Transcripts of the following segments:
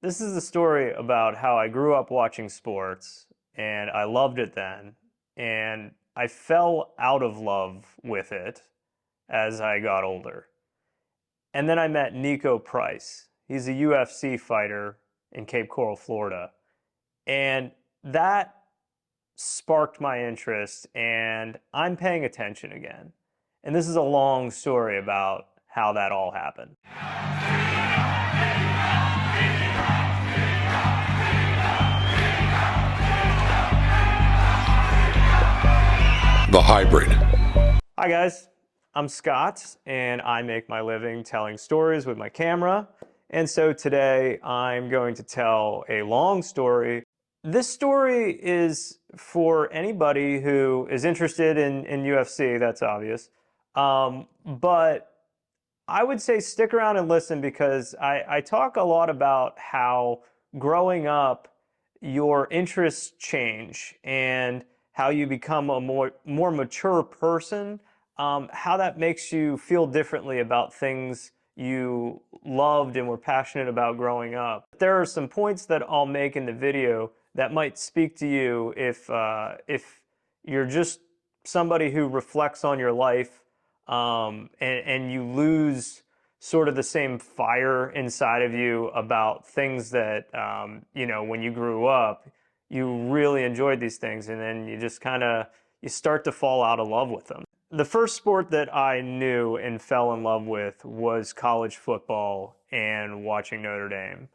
This is a story about how I grew up watching sports and I loved it then. And I fell out of love with it as I got older. And then I met Niko Price. He's a UFC fighter in Cape Coral, Florida. And that sparked my interest, and I'm paying attention again. And this is a long story about how that all happened. The Hybrid. Hi guys, I'm Scott and I make my living telling stories with my camera. And so today I'm going to tell a long story. This story is for anybody who is interested in UFC, that's obvious. But I would say stick around and listen because I talk a lot about how growing up your interests change and how you become a more mature person, how that makes you feel differently about things you loved and were passionate about growing up. There are some points that I'll make in the video that might speak to you if you're just somebody who reflects on your life, and you lose sort of the same fire inside of you about things that, when you grew up, you really enjoyed these things, and then you just kind of, you start to fall out of love with them. The first sport that I knew and fell in love with was college football and watching Notre Dame.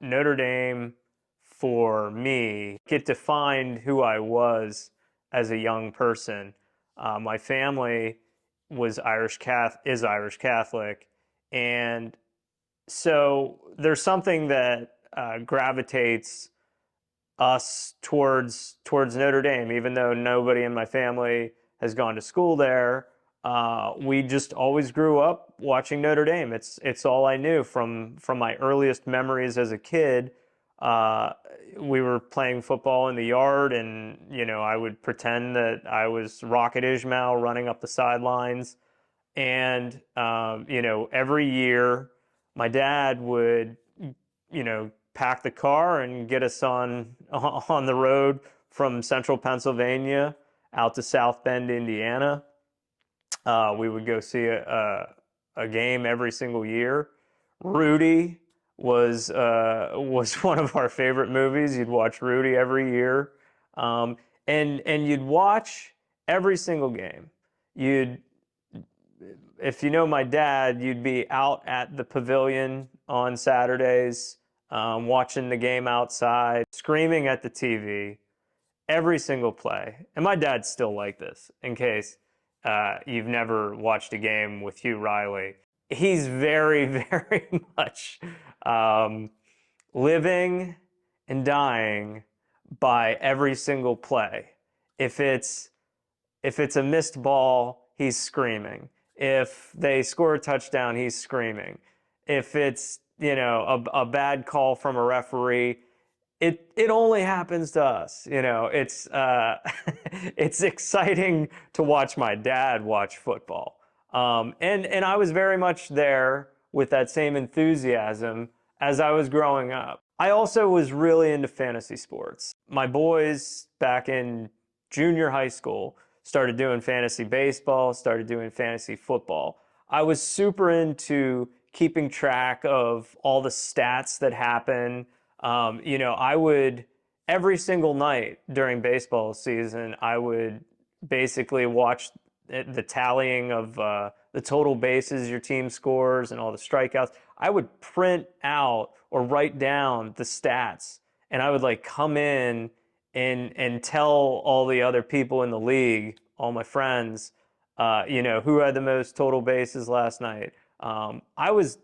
Notre Dame, for me, it defined who I was as a young person. My family is Irish Catholic, and so there's something that gravitates us towards Notre Dame, even though nobody in my family has gone to school there. We just always grew up watching Notre Dame. It's all I knew from my earliest memories as a kid. We were playing football in the yard, and I would pretend that I was Rocket Ismail running up the sidelines. And every year, my dad would pack the car and get us on the road from central Pennsylvania out to South Bend, Indiana. We would go see a game every single year. Rudy was one of our favorite movies. You'd watch Rudy every year, and you'd watch every single game. If you know my dad, you'd be out at the pavilion on Saturdays, watching the game outside, screaming at the TV, every single play. And my dad's still like this, in case you've never watched a game with Hugh Riley. He's very, very much living and dying by every single play. If it's a missed ball, he's screaming. If they score a touchdown, he's screaming. If it's a bad call from a referee, it only happens to us. It's it's exciting to watch my dad watch football, and I was very much there with that same enthusiasm as I was growing up. I also was really into fantasy sports. My boys back in junior high school started doing fantasy baseball, started doing fantasy football. I was super into keeping track of all the stats that happen. I would, every single night during baseball season, I would basically watch the tallying of the total bases your team scores and all the strikeouts. I would print out or write down the stats, and I would come in and tell all the other people in the league, all my friends, who had the most total bases last night. I was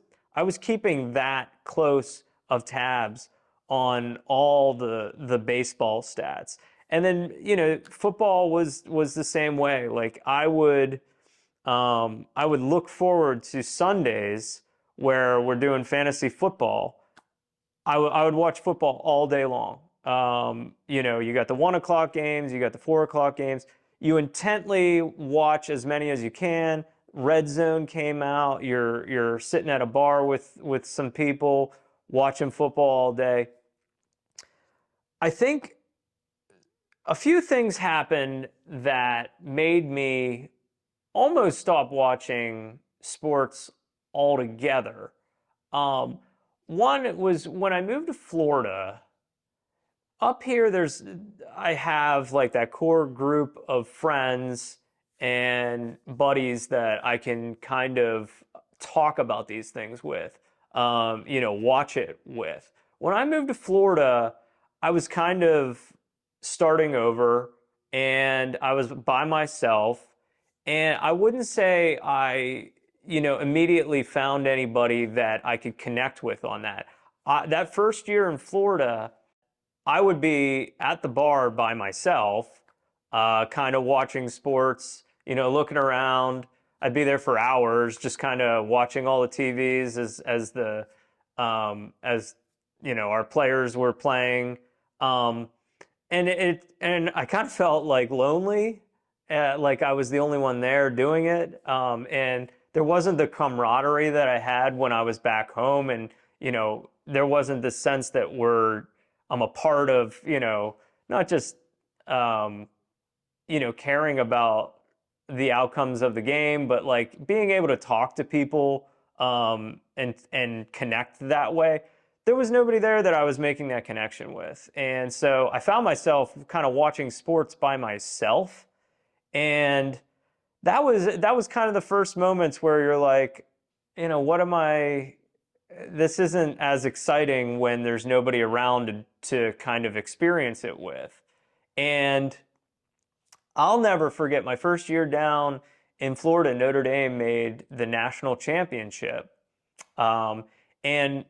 keeping that close of tabs on all the baseball stats. And then, football was the same way. I would look forward to Sundays where we're doing fantasy football. I would watch football all day long. You got the 1 o'clock games, you got the 4 o'clock games. You intently watch as many as you can. Red Zone came out. You're sitting at a bar with some people watching football all day. I think a few things happened that made me almost stop watching sports altogether. Um, One was when I moved to Florida. Up here, I have like that core group of friends and buddies that I can kind of talk about these things with, watch it with. When I moved to Florida, I was kind of starting over and I was by myself. And I wouldn't say immediately found anybody that I could connect with on that. That first year in Florida, I would be at the bar by myself, kind of watching sports, looking around. I'd be there for hours, just kind of watching all the TVs as our players were playing. Um, and I kind of felt like lonely, like I was the only one there doing it. And there wasn't the camaraderie that I had when I was back home, and there wasn't the sense that I'm a part of, not just um, caring about the outcomes of the game, but like being able to talk to people and connect that way. There was nobody there that I was making that connection with. And so I found myself kind of watching sports by myself. And that was kind of the first moments where you're like, what am I this isn't as exciting when there's nobody around to kind of experience it with. And I'll never forget my first year down in Florida. Notre Dame made the national championship. Um, and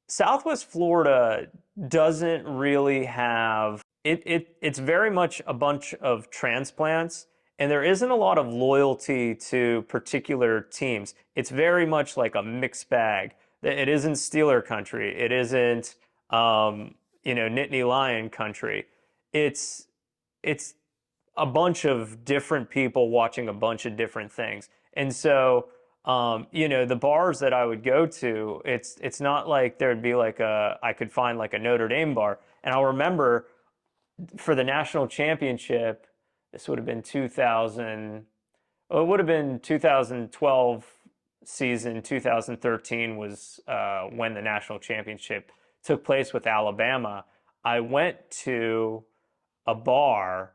Southwest Florida doesn't really have it's very much a bunch of transplants, and there isn't a lot of loyalty to particular teams. It's very much like a mixed bag. It isn't Steeler country. It isn't Nittany Lion country. It's it's a bunch of different people watching a bunch of different things. And so, the bars that I would go to, it's not like there'd be like I could find like a Notre Dame bar. And I'll remember for the national championship, this would have been 2000, well, it would have been 2012 season. 2013 was when the national championship took place with Alabama. I went to a bar,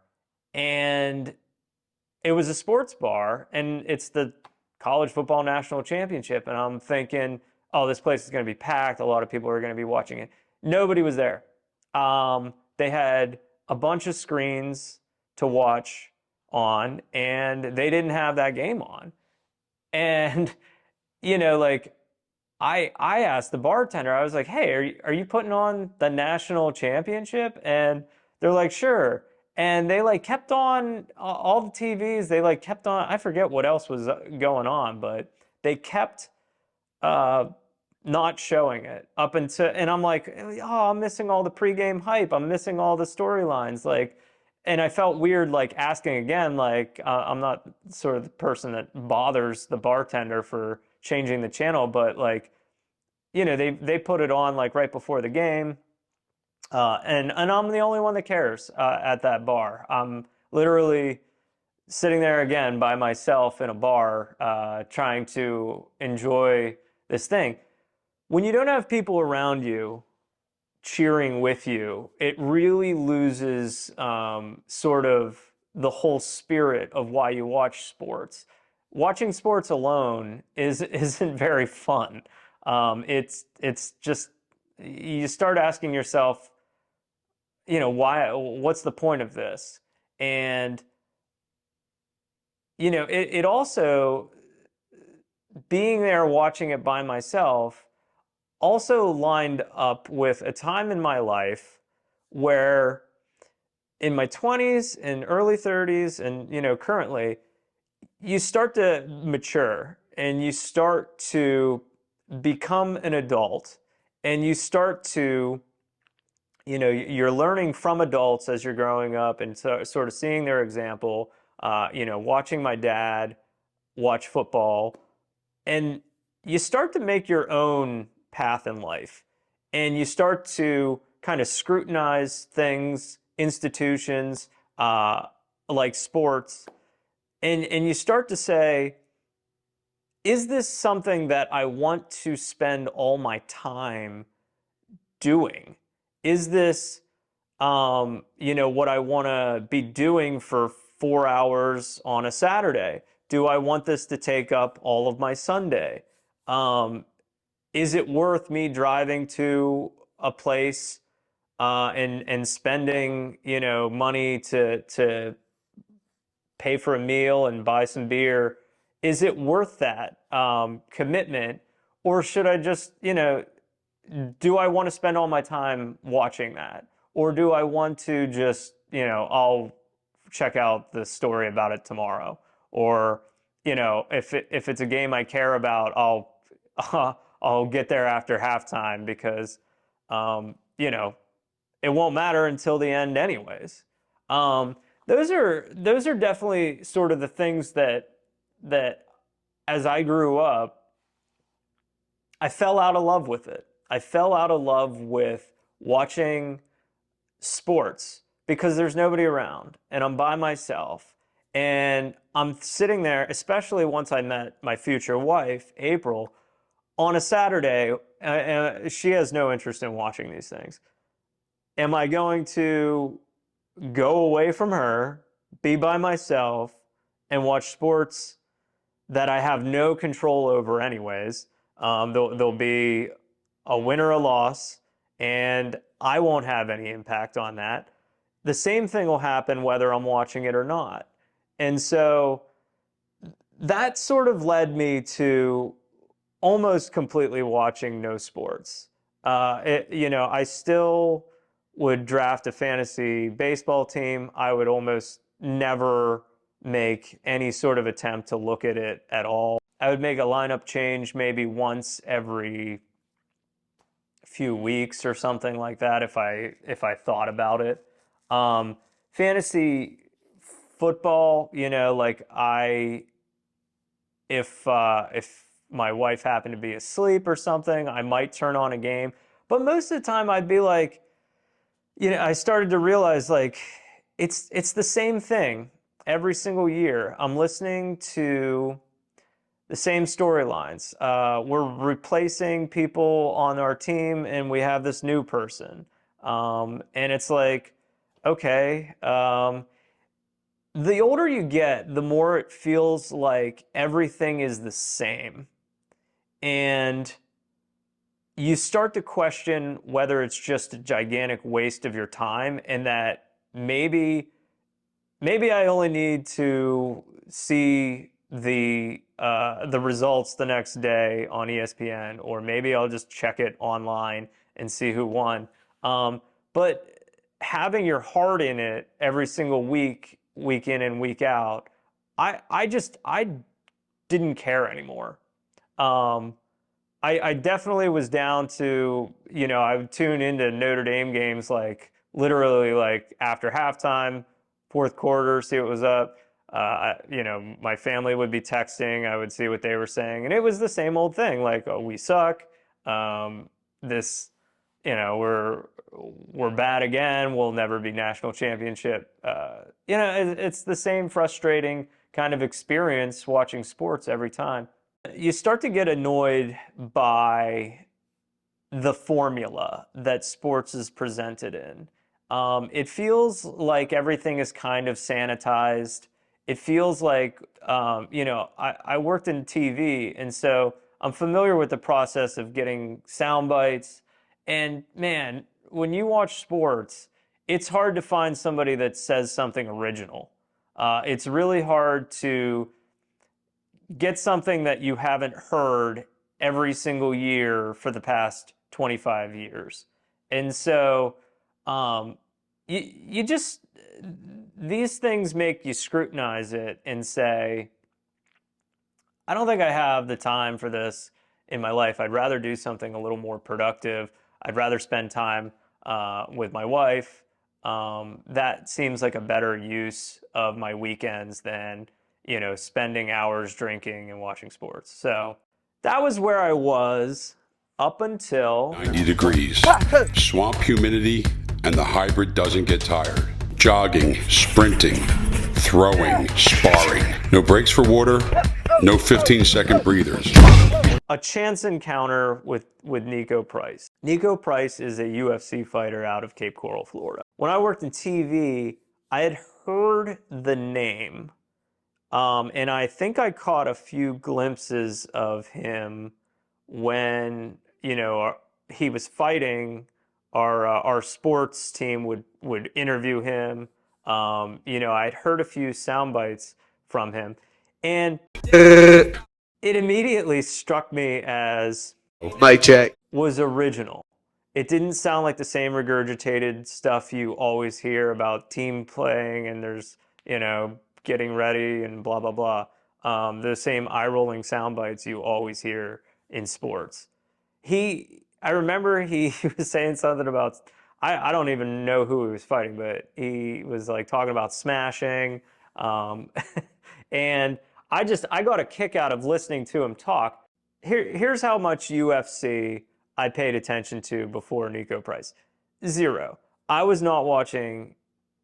and it was a sports bar, and it's the college football national championship. And I'm thinking, oh, this place is going to be packed. A lot of people are going to be watching it. Nobody was there. They had a bunch of screens to watch on, and they didn't have that game on. And, like I asked the bartender, I was like, hey, are you putting on the national championship? And they're like, sure. And they like kept on all the TVs. They like kept on. I forget what else was going on, but they kept uh, not showing it up until. And I'm like, oh, I'm missing all the pregame hype. I'm missing all the storylines. Like, and I felt weird like asking again. Like, I'm not sort of the person that bothers the bartender for changing the channel, but like, they put it on like right before the game. And I'm the only one that cares at that bar. I'm literally sitting there again by myself in a bar, trying to enjoy this thing. When you don't have people around you cheering with you, it really loses sort of the whole spirit of why you watch sports. Watching sports alone isn't very fun. It's just you start asking yourself, what's the point of this? And it also, being there watching it by myself, also lined up with a time in my life where in my 20s and early 30s and currently, you start to mature and you start to become an adult, and you start to you're learning from adults as you're growing up, and so, sort of seeing their example, watching my dad watch football, and you start to make your own path in life. and you start to kind of scrutinize things, institutions, like sports, and you start to say, is this something that I want to spend all my time doing? Is this, what I want to be doing for 4 hours on a Saturday? Do I want this to take up all of my Sunday? Um, is it worth me driving to a place and spending, money to pay for a meal and buy some beer? Is it worth that commitment, or should I just, do I want to spend all my time watching that? Or do I want to just, I'll check out the story about it tomorrow? Or, if it's a game I care about, I'll get there after halftime because, it won't matter until the end anyways. Um, those are definitely sort of the things that as I grew up, I fell out of love with it. I fell out of love with watching sports because there's nobody around and I'm by myself. And I'm sitting there, especially once I met my future wife, April, on a Saturday. She has no interest in watching these things. Am I going to go away from her, be by myself, and watch sports that I have no control over, anyways? There'll be a win or a loss, and I won't have any impact on that. The same thing will happen whether I'm watching it or not. And so that sort of led me to almost completely watching no sports. I still would draft a fantasy baseball team. I would almost never make any sort of attempt to look at it at all. I would make a lineup change maybe once every few weeks or something like that if I thought about it. Fantasy football, like if my wife happened to be asleep or something, I might turn on a game. But most of the time I'd be like, I started to realize like it's the same thing every single year. I'm listening to the same storylines. We're replacing people on our team, and we have this new person. And it's like, okay. The older you get, the more it feels like everything is the same. And you start to question whether it's just a gigantic waste of your time and that maybe I only need to see the results the next day on ESPN, or maybe I'll just check it online and see who won. But having your heart in it every single week, week in and week out, I didn't care anymore. Um, I definitely was down to, I would tune into Notre Dame games like literally like after halftime, fourth quarter, see what was up. My family would be texting, I would see what they were saying, and it was the same old thing, like, oh, we suck. This, we're bad again. We'll never be national championship. It's the same frustrating kind of experience watching sports every time. You start to get annoyed by the formula that sports is presented in. It feels like everything is kind of sanitized. It feels like, I worked in TV, and so I'm familiar with the process of getting sound bites. And man, when you watch sports, it's hard to find somebody that says something original. It's really hard to get something that you haven't heard every single year for the past 25 years. And so you just, these things make you scrutinize it and say, I don't think I have the time for this in my life. I'd rather do something a little more productive. I'd rather spend time with my wife. That seems like a better use of my weekends than, spending hours drinking and watching sports. So that was where I was. up until 90 degrees, swamp humidity, and the hybrid doesn't get tired. Jogging, sprinting, throwing, sparring. No breaks for water, no 15-second breathers. a chance encounter with Niko Price. Niko Price is a UFC fighter out of Cape Coral, Florida. When I worked in TV, I had heard the name, and I think I caught a few glimpses of him when, he was fighting. Our sports team would interview him. I'd heard a few sound bites from him, and it immediately struck me as Mic check. was original. It didn't sound like the same regurgitated stuff you always hear about team playing and there's, getting ready and blah, blah, blah. The same eye rolling sound bites you always hear in sports. I remember he was saying something about, I don't even know who he was fighting, but he was like talking about smashing. Um, and I got a kick out of listening to him talk. Here's how much UFC I paid attention to before Niko Price. Zero. I was not watching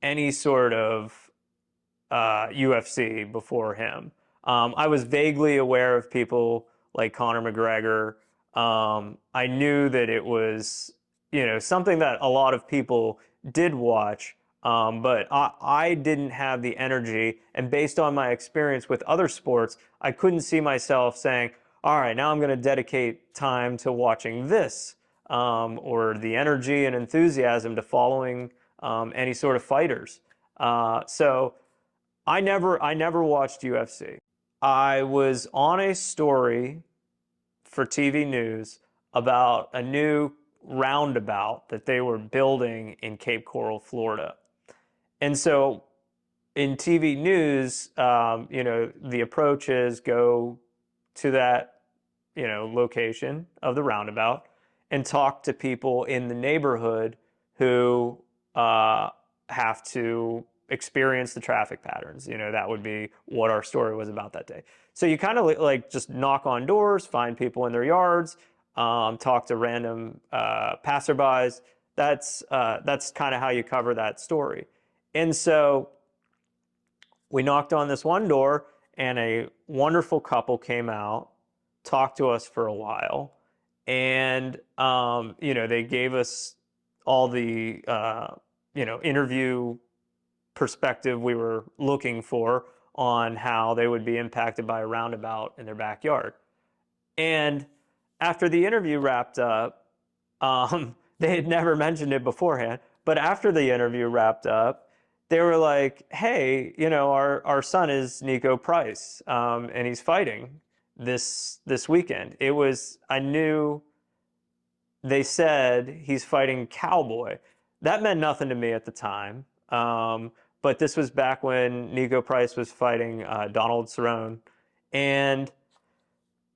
any sort of UFC before him. I was vaguely aware of people like Conor McGregor. I knew that it was, something that a lot of people did watch, but I didn't have the energy. And based on my experience with other sports, I couldn't see myself saying, all right, now I'm going to dedicate time to watching this, or the energy and enthusiasm to following any sort of fighters. So I never watched UFC. I was on a story for TV news about a new roundabout that they were building in Cape Coral, Florida. And so in TV news, the approach is go to that, location of the roundabout and talk to people in the neighborhood who have to experience the traffic patterns. That would be what our story was about that day. So you kind of like just knock on doors, find people in their yards, talk to random passerbys. That's kind of how you cover that story. And so we knocked on this one door, and a wonderful couple came out, talked to us for a while, and they gave us all the interview perspective we were looking for on how they would be impacted by a roundabout in their backyard. And after the interview wrapped up, they had never mentioned it beforehand, but after the interview wrapped up, they were like, hey, our son is Niko Price, and he's fighting this weekend. I knew they said he's fighting Cowboy. That meant nothing to me at the time. But this was back when Niko Price was fighting Donald Cerrone. And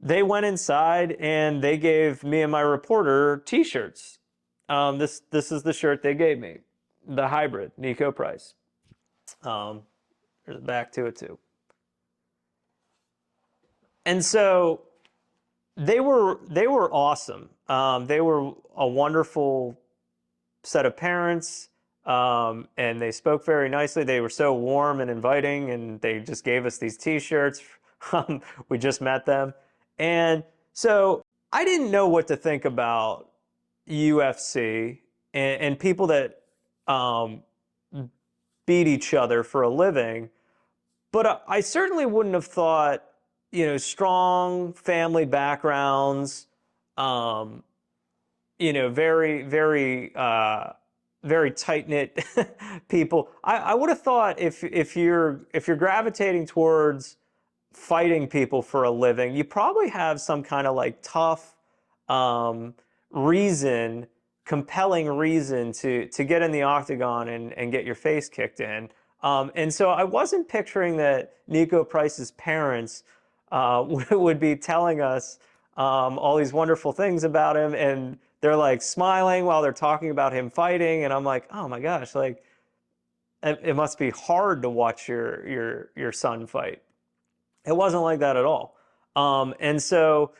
they went inside and they gave me and my reporter t-shirts. This is the shirt they gave me, the hybrid, Niko Price. There's a back to it too. And so they were awesome. They were a wonderful set of parents, and they spoke very nicely. They were so warm and inviting, and they just gave us these T-shirts. We just met them, and so I didn't know what to think about UFC and people that beat each other for a living. But I certainly wouldn't have thought, strong family backgrounds, very, very, very tight knit people. I would have thought if you're gravitating towards fighting people for a living, you probably have some kind of like tough reason, compelling reason to get in the octagon and get your face kicked in. And so I wasn't picturing that Niko Price's parents would be telling us all these wonderful things about him, and they're like smiling while they're talking about him fighting, and I'm like, oh my gosh, like it must be hard to watch your son fight. It wasn't like that at all. And so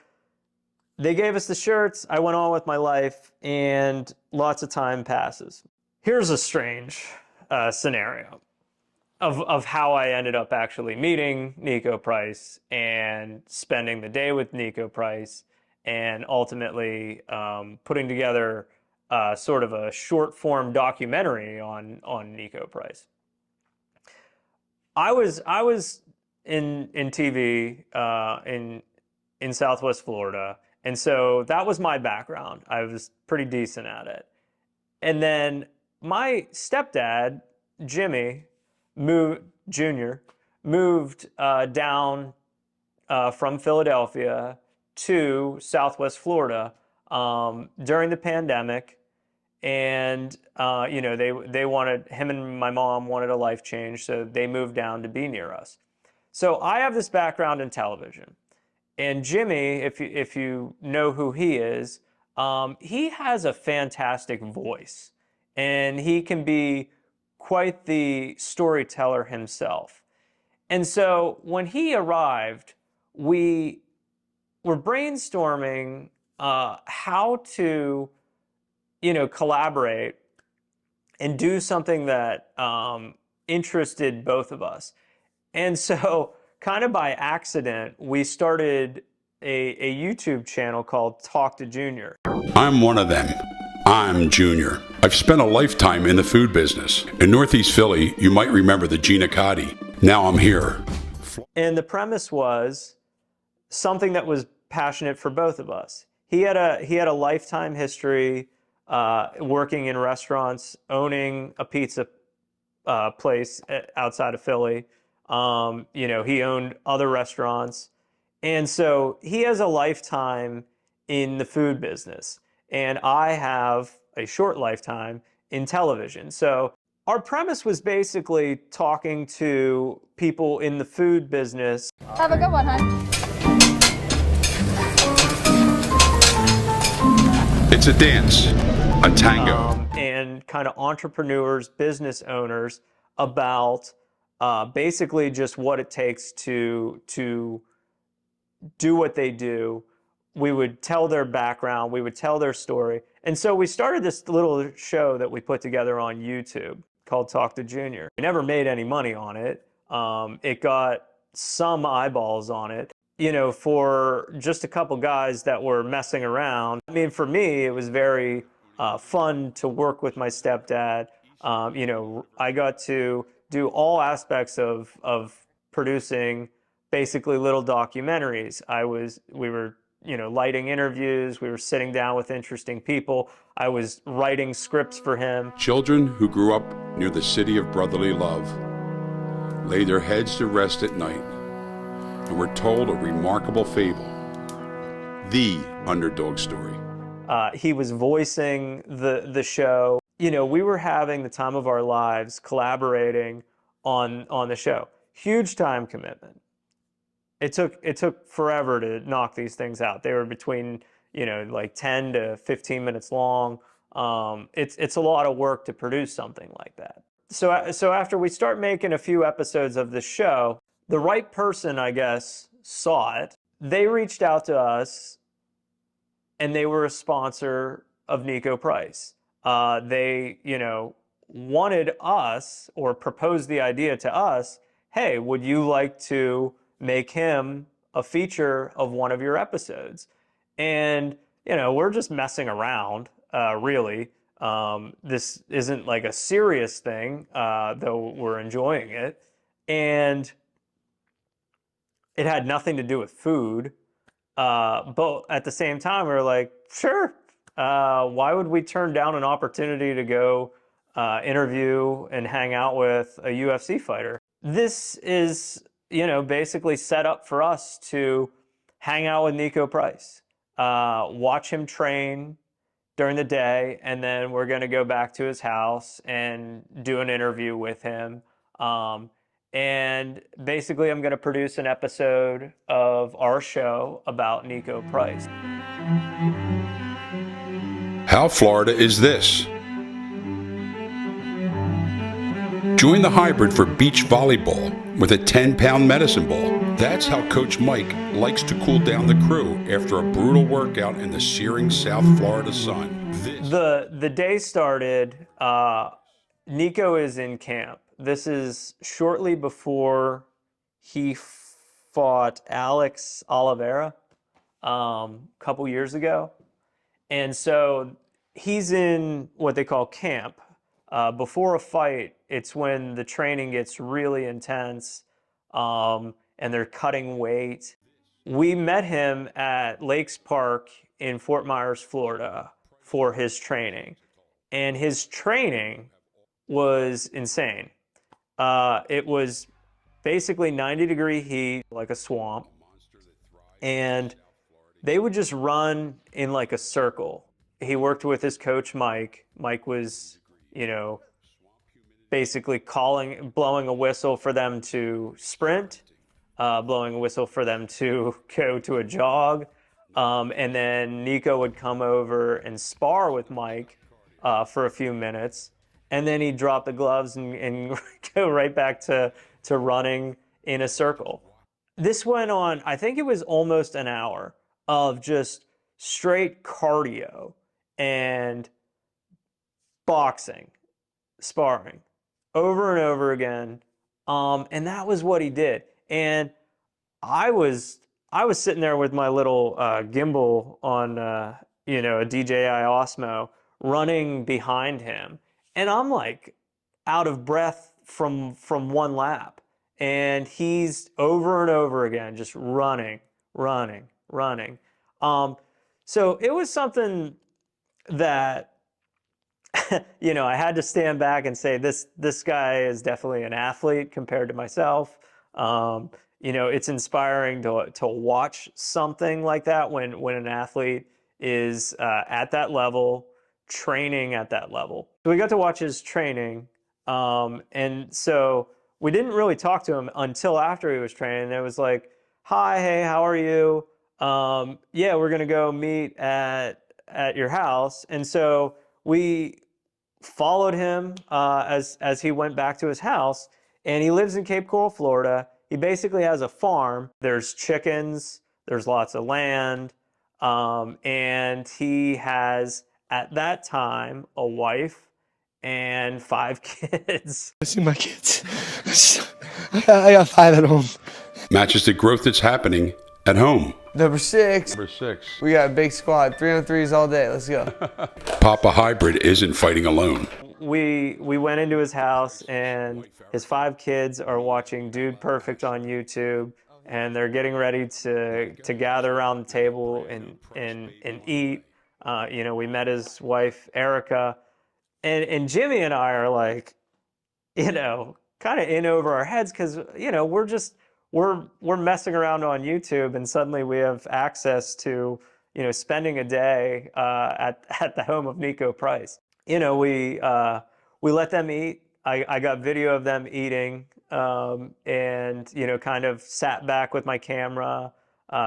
They gave us the shirts. I went on with my life, and lots of time passes. Here's a strange scenario of how I ended up actually meeting Niko Price and spending the day with Niko Price and ultimately putting together sort of a short form documentary on Niko Price. I was in TV in Southwest Florida, and so that was my background. I was pretty decent at it. And then my stepdad, Jimmy, Junior, moved down from Philadelphia to Southwest Florida during the pandemic, and they wanted, him and my mom wanted a life change, so they moved down to be near us. So I have this background in television, and Jimmy, if you know who he has a fantastic voice, and he can be quite the storyteller himself. And so when he arrived, we were brainstorming how to, collaborate and do something that interested both of us. And so, kind of by accident, we started a YouTube channel called Talk to Junior. I'm one of them. I'm Junior. I've spent a lifetime in the food business. In Northeast Philly, you might remember the Gina Cotti. Now I'm here. And the premise was something that was passionate for both of us. He had a lifetime history working in restaurants, owning a pizza place outside of Philly. He owned other restaurants. And so he has a lifetime in the food business. And I have a short lifetime in television. So our premise was basically talking to people in the food business. Have a good one, hon. It's a dance, a tango. And kind of entrepreneurs, business owners about basically just what it takes to do what they do. We would tell their background, we would tell their story. And so we started this little show that we put together on YouTube called Talk to Junior. We never made any money on it. It got some eyeballs on it, for just a couple guys that were messing around. I mean, for me, it was very fun to work with my stepdad. I got to do all aspects of producing basically little documentaries. We were lighting interviews. We were sitting down with interesting people. I was writing scripts for him. Children who grew up near the city of brotherly love lay their heads to rest at night and were told a remarkable fable, the underdog story. He was voicing the show. We were having the time of our lives collaborating on the show. Huge time commitment. It took forever to knock these things out. They were between, like 10 to 15 minutes long. It's a lot of work to produce something like that. So after we start making a few episodes of the show, the right person, I guess, saw it. They reached out to us, and they were a sponsor of Niko Price. They, wanted us, or proposed the idea to us, hey, would you like to make him a feature of one of your episodes? And, we're just messing around, really. This isn't like a serious thing, though we're enjoying it. And it had nothing to do with food. But at the same time, we were like, sure. Why would we turn down an opportunity to go interview and hang out with a UFC fighter? This is, basically set up for us to hang out with Niko Price, watch him train during the day, and then we're going to go back to his house and do an interview with him. And basically, I'm going to produce an episode of our show about Niko Price. How Florida is this? Join the hybrid for beach volleyball with a 10-pound medicine ball. That's how Coach Mike likes to cool down the crew after a brutal workout in the searing South Florida sun. The day started. Niko is in camp. This is shortly before he fought Alex Oliveira a couple years ago. And so he's in what they call camp. Before a fight, it's when the training gets really intense and they're cutting weight. We met him at Lakes Park in Fort Myers, Florida for his training. And his training was insane. It was basically 90-degree heat, like a swamp. And they would just run in like a circle. He worked with his coach, Mike. Mike was, you know, basically blowing a whistle for them to sprint, blowing a whistle for them to go to a jog. And then Niko would come over and spar with Mike for a few minutes. And then he'd drop the gloves and go right back to running in a circle. This went on, I think it was almost an hour of just straight cardio and boxing, sparring over and over again. And that was what he did. And I was sitting there with my little gimbal on, a DJI Osmo running behind him. And I'm like out of breath from one lap. And he's over and over again, just running. So it was something that, I had to stand back and say, this guy is definitely an athlete compared to myself. It's inspiring to watch something like that when an athlete is at that level, training at that level. So we got to watch his training, and so we didn't really talk to him until after he was training. It was like, "Hi, hey, how are you? Yeah, we're gonna go meet at your house." And so we followed him as he went back to his house, and he lives in Cape Coral, Florida. He basically has a farm. There's chickens, there's lots of land, and he has, at that time, a wife and 5 kids. I see my kids. I got 5 at home. Matches the growth that's happening at home. Number 6. Number 6. We got a big squad. 3-on-3s all day. Let's go. Papa Hybrid isn't fighting alone. We went into his house, and his 5 kids are watching Dude Perfect on YouTube, and they're getting ready to gather around the table and eat. We met his wife Erica, and Jimmy and I are like, kind of in over our heads because we're messing around on YouTube, and suddenly we have access to spending a day at the home of Niko Price. We let them eat. I got video of them eating, and kind of sat back with my camera,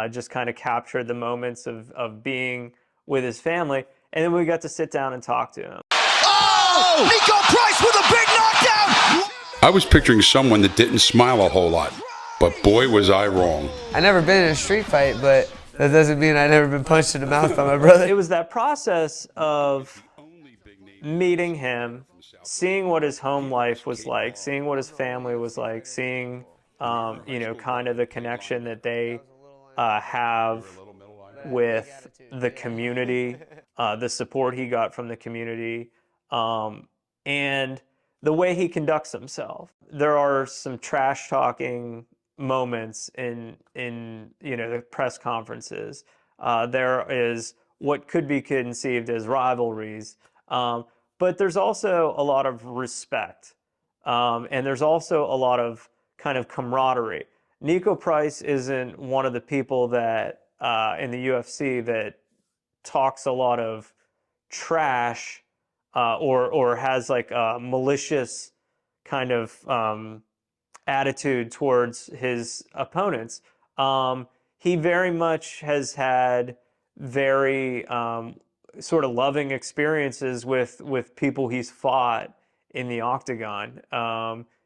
just kind of captured the moments of being with his family, and then we got to sit down and talk to him. Oh! Niko Price with a big knockdown! I was picturing someone that didn't smile a whole lot, but boy was I wrong. I never been in a street fight, but that doesn't mean I never been punched in the mouth by my brother. It was that process of meeting him, seeing what his home life was like, seeing what his family was like, seeing, kind of the connection that they have with the community, the support he got from the community, and the way he conducts himself. There are some trash talking moments in the press conferences. There is what could be conceived as rivalries, but there's also a lot of respect, and there's also a lot of kind of camaraderie. Niko Price isn't one of the people that in the UFC that talks a lot of trash or has like a malicious kind of attitude towards his opponents. He very much has had very sort of loving experiences with people he's fought in the octagon.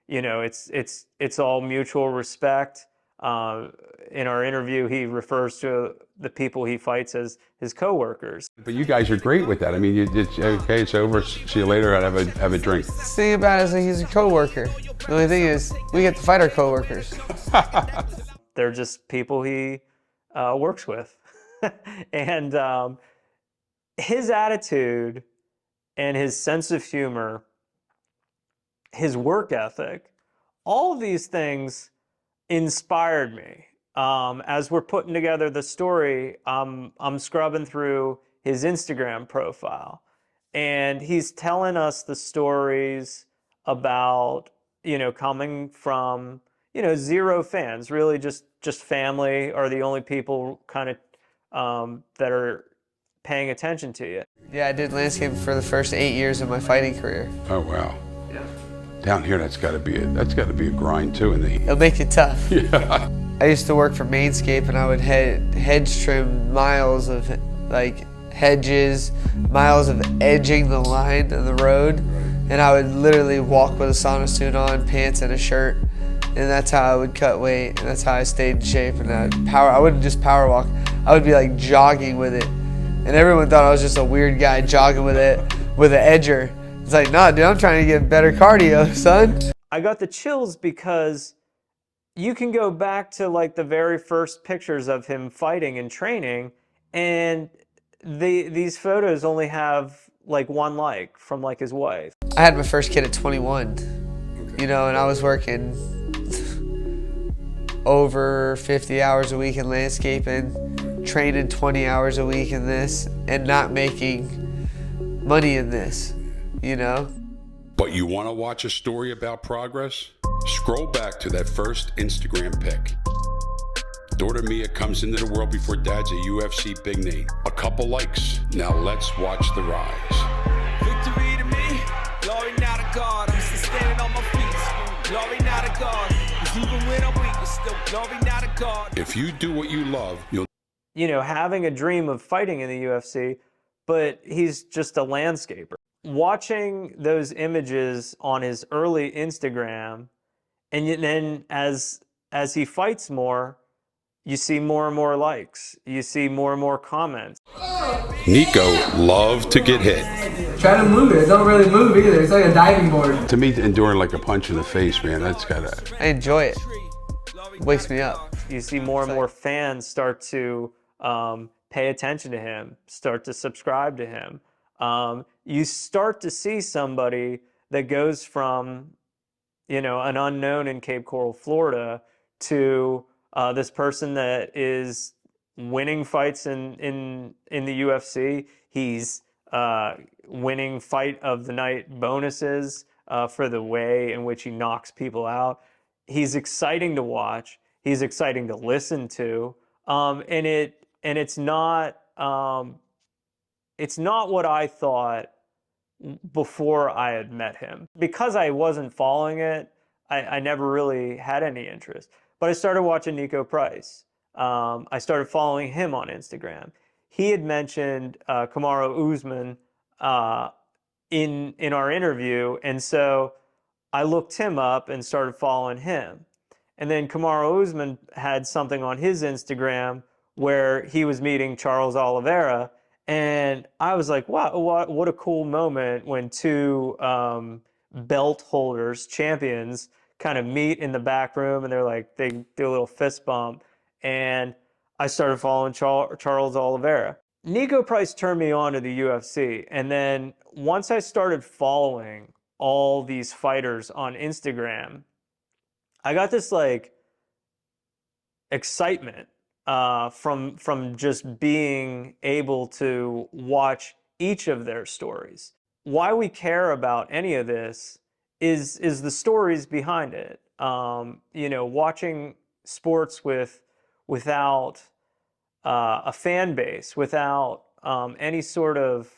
It's all mutual respect. Uh, in our interview, he refers to the people he fights as his coworkers. But you guys are great with that. I mean, it's okay, it's over. See you later. I'd have a drink. The thing about it is like he's a coworker. The only thing is we get to fight our coworkers. They're just people he works with. And his attitude and his sense of humor, his work ethic, all of these things inspired me. As we're putting together the story, I'm scrubbing through his Instagram profile, and he's telling us the stories about, coming from, zero fans, really just family are the only people kind of that are paying attention to you. Yeah, I did landscaping for the first 8 years of my fighting career. Oh wow. Yeah. Down here, that's got to be a grind too in the heat. It'll make it tough. Yeah. I used to work for Mainscape, and I would hedge trim miles of like hedges, miles of edging the line of the road, and I would literally walk with a sauna suit on, pants, and a shirt, and that's how I would cut weight, and that's how I stayed in shape. And I wouldn't just power walk; I would be like jogging with it, and everyone thought I was just a weird guy jogging with it with an edger. It's like, nah, dude, I'm trying to get better cardio, son. I got the chills because you can go back to like the very first pictures of him fighting and training, and these photos only have like one like from like his wife. I had my first kid at 21, and I was working over 50 hours a week in landscaping, training 20 hours a week in this, and not making money in this, But you want to watch a story about progress? Scroll back to that first Instagram pic. Daughter Mia comes into the world before dad's a UFC big name. A couple likes. Now let's watch the rise. Victory to me, glory now to God. I'm still standing on my feet. Glory now to God. 'Cause even when I'm weak, it's still glory now to God. If you do what you love, you'll Having a dream of fighting in the UFC, but he's just a landscaper. Watching those images on his early Instagram, and then as he fights more, you see more and more likes. You see more and more comments. Niko loved to get hit. Try to move it. It don't really move either. It's like a diving board. To me, enduring like a punch in the face, man, that's gotta. I enjoy it. It wakes me up. You see more and more fans start to pay attention to him, start to subscribe to him. You start to see somebody that goes from, an unknown in Cape Coral, Florida, to this person that is winning fights in the UFC. He's winning fight of the night bonuses for the way in which he knocks people out. He's exciting to watch. He's exciting to listen to, and it's not what I thought before I had met him. Because I wasn't following it, I never really had any interest. But I started watching Niko Price. I started following him on Instagram. He had mentioned Kamaru Usman in our interview, and so I looked him up and started following him. And then Kamaru Usman had something on his Instagram where he was meeting Charles Oliveira, and I was like, wow, what a cool moment when two belt holders, champions, kind of meet in the back room, and they do a little fist bump. And I started following Charles Oliveira. Niko Price turned me on to the UFC, and then once I started following all these fighters on Instagram, I got this like excitement from just being able to watch each of their stories. Why we care about any of this is the stories behind it. Watching sports without a fan base, without any sort of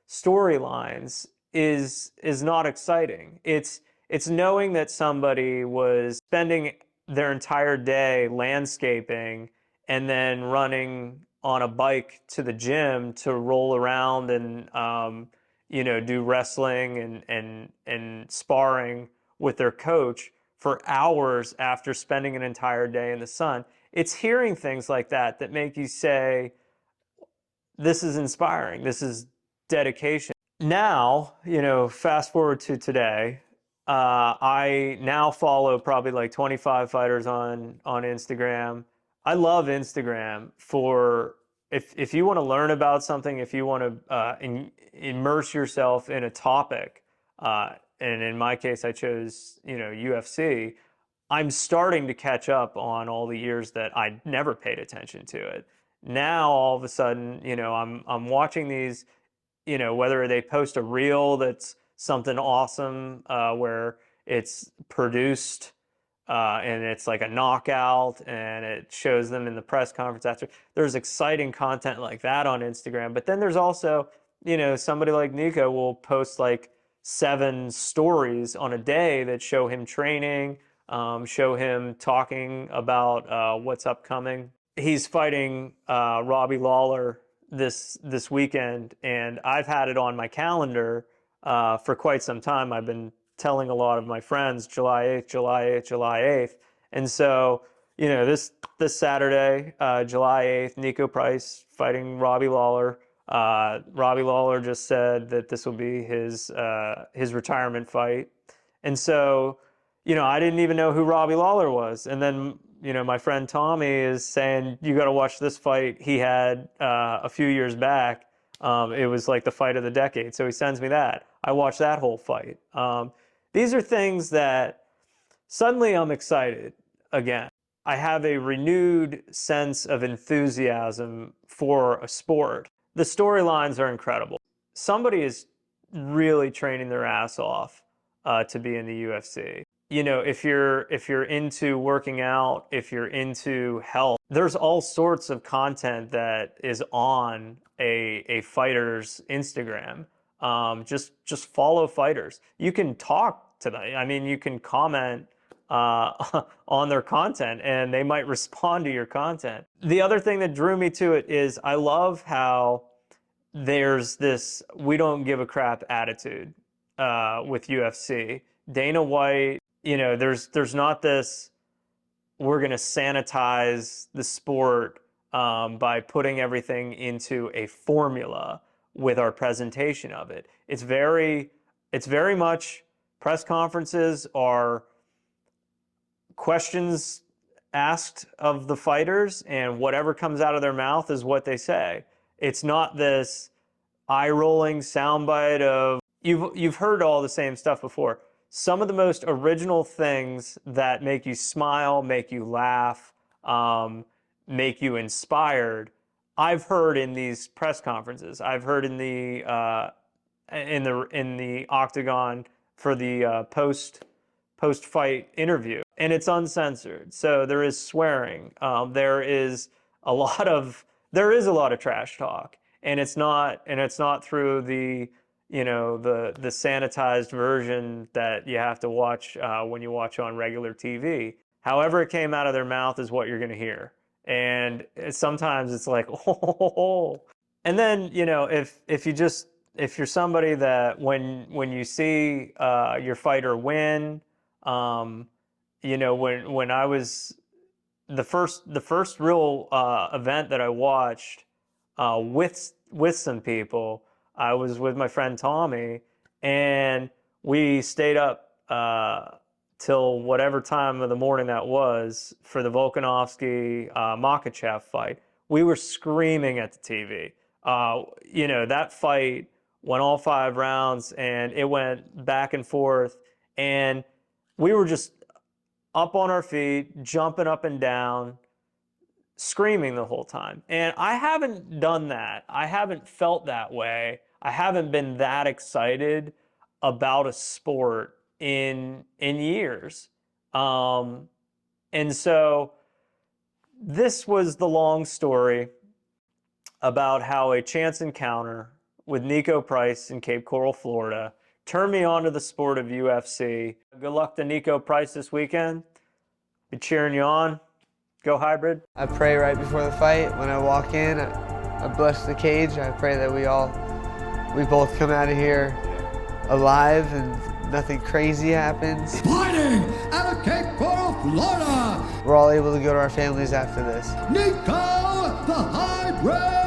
storylines is not exciting. It's knowing that somebody was spending their entire day landscaping and then running on a bike to the gym to roll around and do wrestling and sparring with their coach for hours after spending an entire day in the sun. It's hearing things like that that make you say, this is inspiring, this is dedication. Now, fast forward to today, I now follow probably like 25 fighters on Instagram. I love Instagram for if you want to learn about something, if you want to immerse yourself in a topic, and in my case, I chose UFC. I'm starting to catch up on all the years that I never paid attention to it. Now all of a sudden, I'm watching these, whether they post a reel that's something awesome, where it's produced and it's like a knockout and it shows them in the press conference after. There's exciting content like that on Instagram. But then there's also, somebody like Niko will post like 7 stories on a day that show him training, show him talking about what's upcoming. He's fighting Robbie Lawler this weekend, and I've had it on my calendar for quite some time. I've been telling a lot of my friends July 8th, July 8th, July 8th. And so, this Saturday, July 8th, Niko Price fighting Robbie Lawler. Robbie Lawler just said that this will be his retirement fight. And so, I didn't even know who Robbie Lawler was. And then, my friend Tommy is saying, you got to watch this fight he had a few years back. It was like the fight of the decade. So he sends me that. I watched that whole fight. These are things that suddenly I'm excited again. I have a renewed sense of enthusiasm for a sport. The storylines are incredible. Somebody is really training their ass off to be in the UFC. If you're into working out, if you're into health, there's all sorts of content that is on a fighter's Instagram. Just follow fighters. You can talk to them. I mean, you can comment on their content and they might respond to your content. The other thing that drew me to it is I love how there's this we don't give a crap attitude with UFC. Dana White, there's not this we're going to sanitize the sport by putting everything into a formula with our presentation of it. It's very much press conferences are questions asked of the fighters, and whatever comes out of their mouth is what they say. It's not this eye-rolling soundbite of you've heard all the same stuff before. Some of the most original things that make you smile, make you laugh, make you inspired, I've heard in these press conferences. I've heard in the octagon for the post-fight interview, and it's uncensored. So there is swearing. There is a lot of trash talk, and it's not through the the sanitized version that you have to watch when you watch on regular TV. However it came out of their mouth is what you're going to hear. And sometimes it's like, oh. And then, if you're somebody that when you see your fighter win, when I was the first real event that I watched with some people, I was with my friend Tommy, and we stayed up till whatever time of the morning that was for the Volkanovski Makhachev fight. We were screaming at the TV. That fight went all 5 rounds, and it went back and forth, and we were just up on our feet, jumping up and down, screaming the whole time. And I haven't done that. I haven't felt that way. I haven't been that excited about a sport in years. And so this was the long story about how a chance encounter with Niko Price in Cape Coral, Florida, turned me on to the sport of UFC. Good luck to Niko Price this weekend. Be cheering you on. Go Hybrid. I pray right before the fight. When I walk in, I bless the cage. I pray that we both come out of here alive and nothing crazy happens. Fighting out of Cape Florida. We're all able to go to our families after this. Niko, the Hybrid.